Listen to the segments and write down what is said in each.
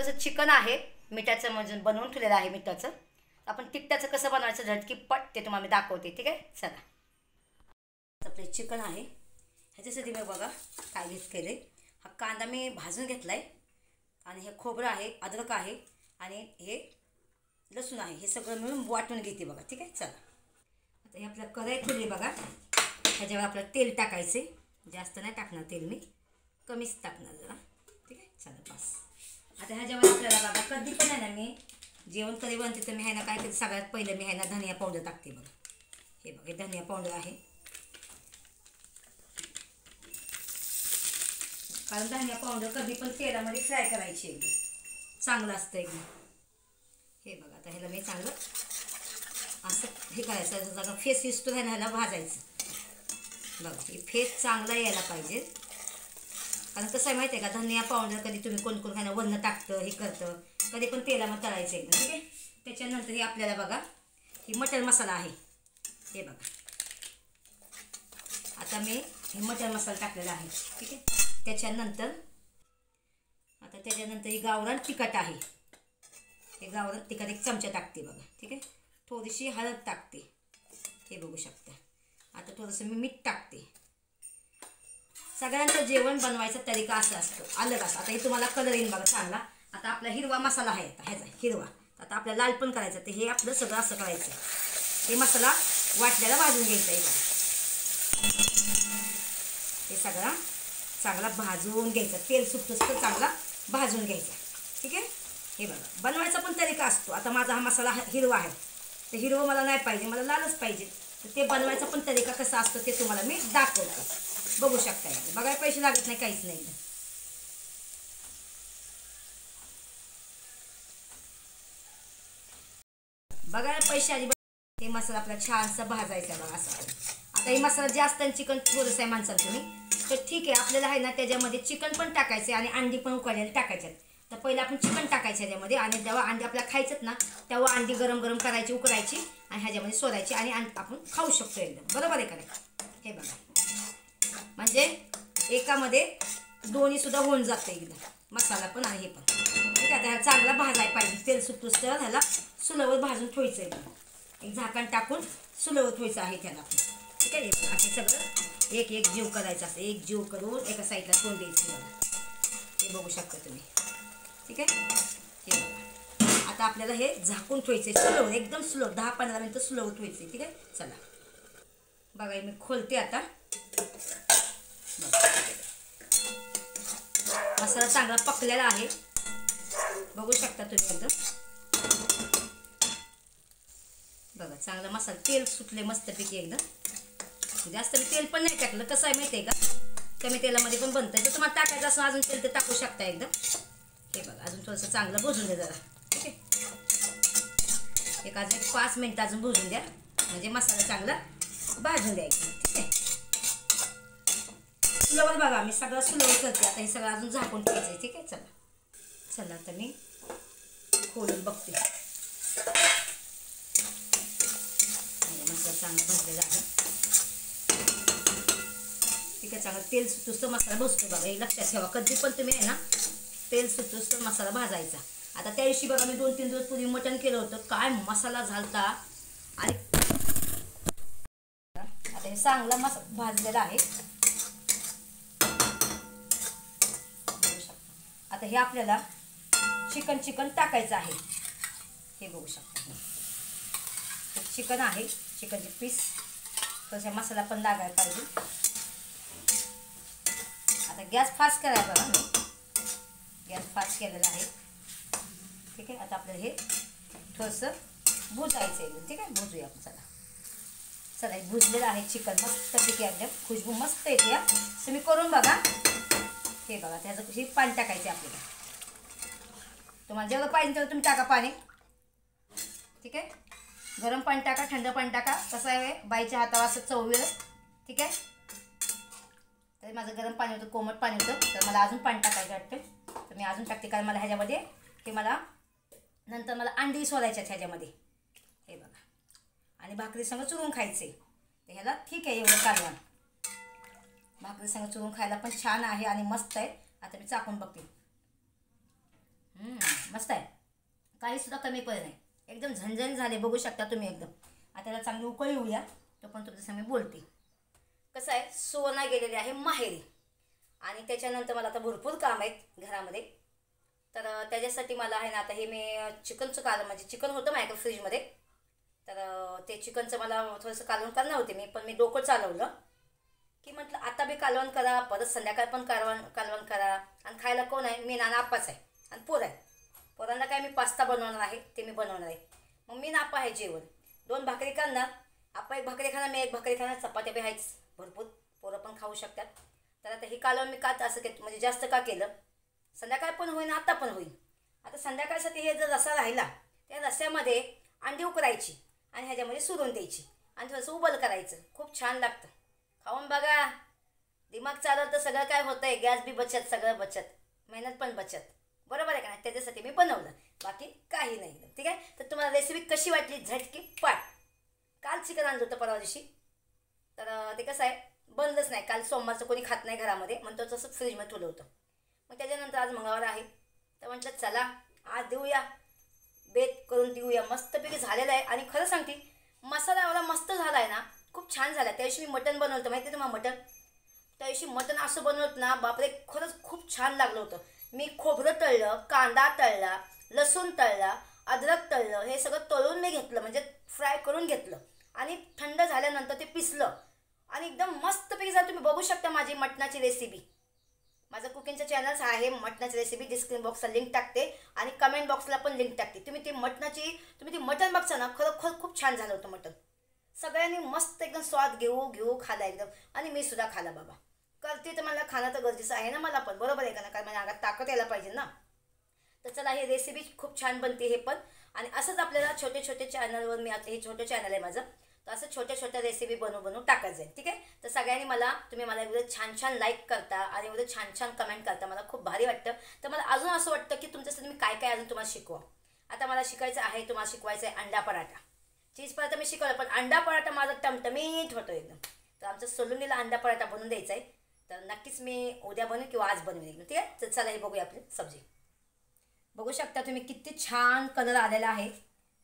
थोडंसं चिकन आहे मिठाचं म्हणजे बनवून ठेवलेलं आहे मिठाचं. आपण तिखटाचं कसं बनवायचं झटकीपट ते तुम्हाला मी दाखवते. ठीक आहे, चला. आपलं चिकन आहे, ह्याच्यासाठी मी बघा काय घेतलेलं आहे. हा कांदा मी भाजून घेतला आहे आणि हे खोबरं आहे, अद्रक आहे आणि हे लसूण आहे. हे सगळं मिळून वाटून घेते बघा. ठीक आहे, चला. आता हे आपल्या कढई ठेवली बघा. ह्याच्यावर आपल्याला तेल टाकायचे. जास्त नाही टाकणार तेल, मी कमीच टाकणार जरा. ठीक आहे, चला बस. आता ह्याच्यावर आपल्याला बघा कधी पण आहे ना मी जेवण कधी बनते तर मी आहे ना काय करते सगळ्यात पहिलं मी आहे ना धनिया पावडर टाकते बघा. हे बघा धनिया पावडर आहे, कारण धनिया पावडर कधी पण तेलामध्ये फ्राय करायची एकदम चांगलं असतं एकदम. हे बघा आता ह्याला मी चांगलं असं हे करायचं, जागा फेस दिसतो ह्याला भाजायचं बघा. हे फेस चांगला यायला पाहिजे, कारण कसं आहे माहिती आहे का, धनिया पावडर कधी तुम्ही कोण कोण खायला वरनं टाकतं हे करतं, कधी पण तेलामध्ये तळायचं एकदम. ठीक आहे, त्याच्यानंतर हे आपल्याला बघा ही मटन मसाला आहे. हे बघा आता मी हे मटन मसाला टाकलेला आहे. ठीक आहे, त्याच्यानंतर ही गावरान तिखट आहे. हे गावरान तिखट 1 चमचा टाकते बघा. ठीक आहे, थोडीशी हळद टाकते, हे बघू शकता. आता थोडंसं मी मीठ टाकते. सगळ्यांचं जेवण बनवायचा तरीका असा असतो, अलग असं. आता हे तुम्हाला कलर येईल बघा चांगला. आता आपला हिरवा मसाला आहे, आता ह्याचा हिरवा. आता आपल्याला लाल पण करायचं, तर हे आपलं सगळं असं करायचं. हे मसाला वाटल्याला भाजून घ्यायचा आहे बघा. हे सगळा चांगला भाजून घ्यायचा, तेल सुटतं चांगला भाजून घ्यायचा. ठीक आहे, हे बघा बनवायचा पण तरीका असतो. आता माझा हा मसाला हिरवा आहे, तर हिरवं मला नाही पाहिजे, मला लालच पाहिजे. तर ते बनवायचा पण तरीका कसा असतो ते तुम्हाला मी दाखवतो, बघू शकता. बघायला पैसे लागत नाही, काहीच नाही. बघायला पैसे आधी हे मसाला आपला छानसा भाजायचा बघा असा. आता हे मसाला जास्त आणि चिकन थोडंसं आहे माणसाला तुम्ही, तर ठीक आहे. आपल्याला आहे ना त्याच्यामध्ये चिकन पण टाकायचे आणि अंडी पण उकळलेली टाकायच्यात. तर पहिलं आपण चिकन टाकायचं ह्याच्यामध्ये, आणि जेव्हा अंडी आपल्याला खायचंत ना तेव्हा अंडी गरम गरम करायची, उकडायची आणि ह्याच्यामध्ये सोडायची आणि आपण खाऊ शकतो एकदम. बरोबर आहे का नाही? हे बघा म्हणजे एकामध्ये दोन्ही सुद्धा होऊन जातं एकदम, मसाला पण आणि हे पण. ठीक आहे, त्याला चांगला भाजायला पाहिजे, तेल सुटूस तर ह्याला सुलवर भाजून ठेवायचं एकदम. एक झाकण टाकून सुलवर ठेवायचं आहे त्याला. ठीक आहे, असे सगळं एक एक जीव करायचा असं, एक जीव करून एका साईडला ठेवून द्यायची बघा. हे बघू शकता तुम्ही. ठीक आहे, हे बघा आता आपल्याला हे झाकून ठेवायचं आहे स्लो, एकदम स्लो 10-15 मिनिटं स्लो ठेवायचं आहे. ठीक आहे, चला बघा मी खोलते आता. मसाला चांगला पकलेला आहे, बघू शकता तुम्ही एकदम. बघा चांगला मसाला तेल सुटले मस्तपैकी एकदम. जास्त मी तेल पण नाही टाकलं, कसं आहे माहिती आहे का, कमी तेलामध्ये पण बनतं. जर तुम्हाला टाकायचं असं अजून तेल तर टाकू शकता एकदम. हे बघा अजून थोडंसं चांगलं भुजून द्या जरा. ठीक आहे, एक अजून 5 मिनिटं अजून भुजून द्या, म्हणजे मसाला चांगला भाजून द्यायचा. ठीक आहे, सुलवर बघा मी सगळं सुलवर करते. आता हे सगळं अजून झाकून ठेवायचं आहे. ठीक आहे, चला आता मी खोलून बघते. मसाला चांगला भाजलेला आहे. ठीक आहे, चांगलं तेल सुटूस तर मसाला भाजतो बघा. हे लक्षात ठेवा, कधी पण तुम्ही आहे ना तेल सुटूस तर मसाला भाजायचा. आता त्या दिवशी बघा मी 2-3 दिवस पूर्वी मटण केलं होतं, काय मसाला झालता. आणि आता हे चांगला मसाला भाजलेला आहे. आता हे आपल्याला चिकन टाकायचं आहे. हे बघू शकता, चिकन आहे, चिकनचे पीस तसा मसाला पण लागायला पाहिजे. आता गॅस फास्ट करायचा बघा, मी गॅस फास्ट केलेला आहे. ठीक आहे, आता आपल्याला हे थोडंसं भुजायचं आहे. ठीक आहे, भुजूया आपण. चला हे भुजलेलं आहे चिकन मस्तपैकी, एकदम खुशबू मस्त येते. तुम्ही करून बघा. हे बघा त्याचं हे पाणी टाकायचं आपल्याला. तुम्हाला जेवढं पाहिजे तेवढं तुम्ही टाका पाणी. ठीक आहे, गरम पाणी टाका, थंड पाणी टाका, कसं आहे बाईच्या हातावर असं चवीला. ठीक आहे, तर माझं गरम पाणी होतं, कोमट पाणी होतं, तर मला अजून पाणी टाकायचं वाटतं, तर मी अजून टाकते. कारण मला ह्याच्यामध्ये हे मला नंतर मला अंडी सोडायच्या ह्याच्यामध्ये. हे बघा, आणि भाकरी संग चुरून खायचे, तर ह्याला ठीक आहे एवढं कालवण. भाकरी संग चुरून खायला पण छान आहे आणि मस्त आहे. आता मी चाकून बघते. मस्त आहे, काहीसुद्धा कमी पडे नाही, एकदम झणझण झाले. बघू शकता तुम्ही एकदम. आता त्याला चांगली उकळी येऊया, तो पण तुमच्या समोर बोलते. कसं आहे, सुवर्णा गेलेली आहे माहेरी आणि त्याच्यानंतर मला आता भरपूर काम आहेत घरामध्ये. तर त्याच्यासाठी मला आहे ना, आता हे मी चिकनचं कालवण, म्हणजे चिकन होतं माझ्याकडे फ्रीजमध्ये, तर ते चिकनचं मला थोडंसं कालवण करणार होते मी, पण मी डोकं चालवलं की म्हटलं आता बी कालवण करा, परत संध्याकाळ पण कालवण करा. आणि खायला कोण आहे, मी नाना आप्पाच आहे आणि पोर आहे. पोरांना काय मी पास्ता बनवणार आहे, ते मी बनवणार आहे. मग मी ना आप्पा आहे जेवण, 2 भाकरी करणार, आप्पा 1 भाकरी खाणार, मी 1 भाकरी खाणार. चपात्या बी आहेच भरपूर, पोरं पण खाऊ शकतात. तर आता हे कालवण मी का असं के म्हणजे जास्त का केलं, संध्याकाळ पण होईल आता पण होईल. आता संध्याकाळसाठी हे जर रस्सा राहिला, त्या रस्स्यामध्ये अंडी उकरायची आणि ह्याच्यामध्ये सुरून द्यायची आणि थोडंसं उबल करायचं, खूप छान लागतं. खाऊन बघा, दिमाग चालवलं तर सगळं काय होतं आहे. गॅस बी बचत, सगळं बचत, मेहनत पण बचत, बरोबर आहे का नाही. त्याच्यासाठी मी बनवलं, बाकी काही नाही. ठीक आहे, तर तुम्हाला रेसिपी कशी वाटली, झटकी पाट. काल चिकन आणलं होतं परवा दिवशी, तर ते कसं आहे बनलंच नाही. काल सोमवारचं कोणी खात नाही घरामध्ये, म्हणतो तसं फ्रीजमध्ये ठेवलं होतं. मग त्याच्यानंतर आज मंगळवार आहे, तर म्हटलं चला आज देऊया, बेत करून देऊया. मस्तपैकी झालेलं आहे आणि खरं सांगते मसाला एवढा मस्त झाला आहे ना, खूप छान झाला. त्या दिवशी मी मटण बनवलं होतं, माहिती आहे तुम्हाला मटण. त्या दिवशी मटण असं बनवत ना, बापरे, खरंच खूप छान लागलं होतं. मी खोबरं तळलं, कांदा तळला, लसूण तळला, अद्रक तळलं, हे सगळं तळून मी घेतलं, म्हणजे फ्राय करून घेतलं आणि थंड झाल्यानंतर ते पिसलं आणि एकदम मस्तपैकी झालं. तुम्ही बघू शकता माझी मटणाची रेसिपी. माझं कुकिंगचं चॅनल्स आहे, मटणाची रेसिपी डिस्क्रिप्शन बॉक्सला लिंक टाकते आणि कमेंट बॉक्सला पण लिंक टाकते. तुम्ही ती मटण बघता ना, खरोखर खूप छान झालं होतं मटण. सगळ्यांनी मस्त एकदम स्वाद घेऊ खाला एकदम, आणि मी सुद्धा खाला. बाबा करते तर मला खाणं तर गरजेचं आहे ना, मला पण, बरोबर आहे का ना, कारण माझ्या अंगात ताकद यायला पाहिजे ना. तर चला, ही रेसिपी खूप छान बनते हे पण. आणि असंच आपल्याला छोटे छोटे चॅनलवर, मी आता हे छोटं चॅनल आहे माझं, तर असं छोट्या रेसिपी बनवून टाकत जाईल. ठीक आहे, तर सगळ्यांनी तुम्ही मला एवढं छान लाईक करता आणि एवढं छान कमेंट करता, मला खूप भारी वाटतं. तर मला अजून असं वाटतं की तुमच्यासाठी मी काय अजून तुम्हाला शिकवा. आता मला शिकायचं आहे, तुम्हाला शिकवायचं आहे अंडा पराठा. चीज पराठा मी शिकवलं, पण अंडा पराठा माझा टमटमीत होतो एकदम. तर आमच्या सलोनीला अंडा पराठा बनवून द्यायचा आहे, तर नक्कीच मी उद्या बनवेन किंवा आज बनवेन एकदम. ठीक आहे, तर चला हे बघूया आपली सब्जी. बघू शकता तुम्ही किती छान कलर आलेला आहे.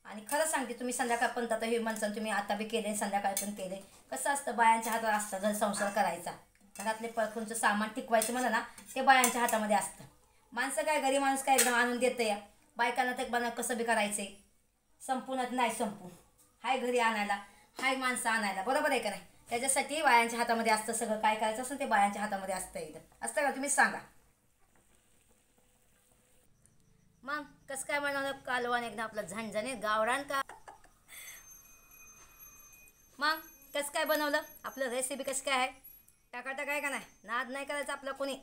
आणि खरं सांगते, तुम्ही संध्याकाळ पण आता हे म्हणसान, तुम्ही आता बी केले, संध्याकाळ पण केले. कसं असतं, बायांच्या हातात असतं घर संसार करायचा, घरातले परखूनचं सामान टिकवायचं मला ना, ते बायांच्या हातामध्ये असतं. माणसं काय, गरीब माणूस काय एकदम आणून देतं या बायकांना, ते कसं बी करायचे, संपूनच नाही संपू, हाय घरी आणायला, हाय माणसं आणायला, बरोबर आहे का नाही. त्याच्यासाठी बायांच्या हातामध्ये असतं सगळं, काय करायचं असतं ते बायांच्या हातामध्ये असतं. एकदम असतं का, तुम्ही सांगा. मग कसं काय बनवलं कालवण, एकदम आपलं झणझणीत गावरान का. मग कसं काय बनवलं, आपलं रेसिपी कसं काय आहे, टाका आहे का नाही, नाद नाही करायचं आपलं कोणी.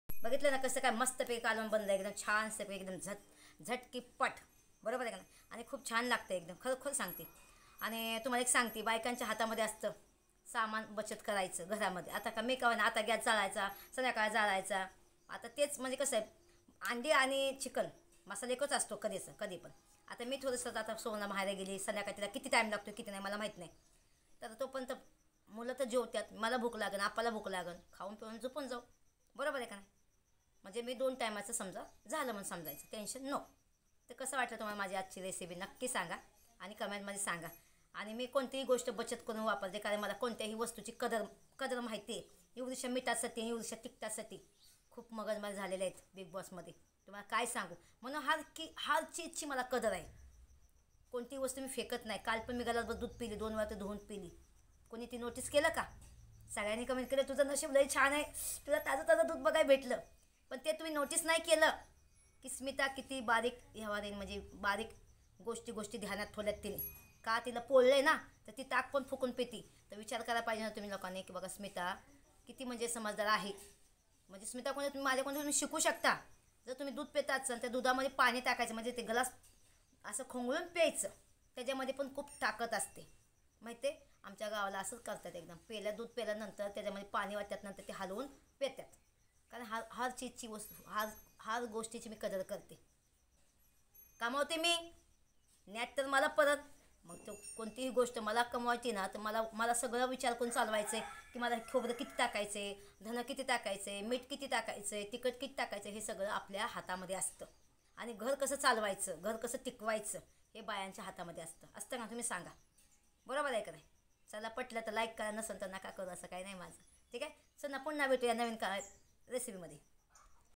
बघितलं ना कसं काय मस्तपैकी कालवण बनलं, एकदम छानसं एकदम झटकी पट, बरोबर आहे का नाही. आणि खूप छान लागतं एकदम, खरं सांगते. आणि तुम्हाला एक सांगते, बायकांच्या हातामध्ये असतं सामान बचत करायचं घरामध्ये. आता का मी का ना, आता गॅस जाळायचा, संध्याकाळ जाळायचा. आता तेच म्हणजे कसं आहे, अंडी आणि चिकन मसाला एकच असतो कधी पण. आता मी थोडंसं आता सोना बाहेर गेली, संध्याकाळी तिला किती टाईम लागतो किती नाही मला माहीत नाही. तर तोपर्यंत मुलं तर जेवतात, मला भूक लागेल, आपल्याला भूक लागेल, खाऊन पिऊन झोपून जाऊ, बरोबर आहे का नाही. म्हणजे मी 2 टायमाचं समजा झालं म्हणून समजायचं, टेन्शन नो. तर कसं वाटलं तुम्हाला माझी आजची रेसिपी, नक्की सांगा आणि कमेंटमध्ये सांगा. आणि मी कोणतीही गोष्ट बचत करून वापरते, कारण मला कोणत्याही वस्तूची कदर माहिती आहे. एवढीशा मिठासाठी, एवढीशा तिखटासाठी खूप मगजमारी झालेले आहेत बिग बॉसमध्ये, तुम्हाला काय सांगू. म्हणून हर चीजची मला कदर आहे. कोणती वस्तू मी फेकत नाही. काल पण मी गलासभर दूध पिली, 2 वेळा धुवून पिली. कोणी ती नोटीस केलं का. सगळ्यांनी कमेंट केलं तुझं नशीब लई छान आहे, तुला ताजं दूध बघायला भेटलं. पण ते तुम्ही नोटीस नाही केलं की स्मिता किती बारीक म्हणजे बारीक गोष्टी ध्यानात ठेवल्यात तिने. का तिला पोळलं आहे ना, तर ती ताक पण फुकून पिती. तर विचार करायला पाहिजे ना तुम्ही लोकांनी, की बघा स्मिता किती म्हणजे समजदार आहे. म्हणजे स्मिता तुम्ही माझ्याकडून तुम्ही शिकू शकता. जर तुम्ही दूध पिता असाल, त्या दुधामध्ये पाणी टाकायचं, म्हणजे ते ग्लास असं खोंगळून प्यायचं, त्याच्यामध्ये पण खूप ताकद असते. माहिती आहे, आमच्या गावाला असंच करतात. एकदम दूध पेल्यानंतर त्याच्यामध्ये पाणी वाटतात, नंतर ते हलवून पितात. कारण हर चीजची वस्तू, हर गोष्टीची मी कदर करते. कामावते मी नॅट तर मला परत मग तो कोणतीही गोष्ट मला कमवायची ना, तर मला सगळं विचार करून चालवायचं आहे की मला खोबरं किती टाकायचं आहे, धनं किती टाकायचं आहे, मीठ किती टाकायचं आहे, तिखट किती टाकायचं, हे सगळं आपल्या हातामध्ये असतं. आणि घर कसं चालवायचं, घर कसं टिकवायचं, हे बायांच्या हातामध्ये असतं का? तुम्ही सांगा, बरोबर आहे का नाही? चला, पटलं तर लाईक करा, नसेल तर नका करू, असं काही नाही माझं. ठीक आहे, चला पुन्हा भेटूया नवीन रेसिपीमध्ये.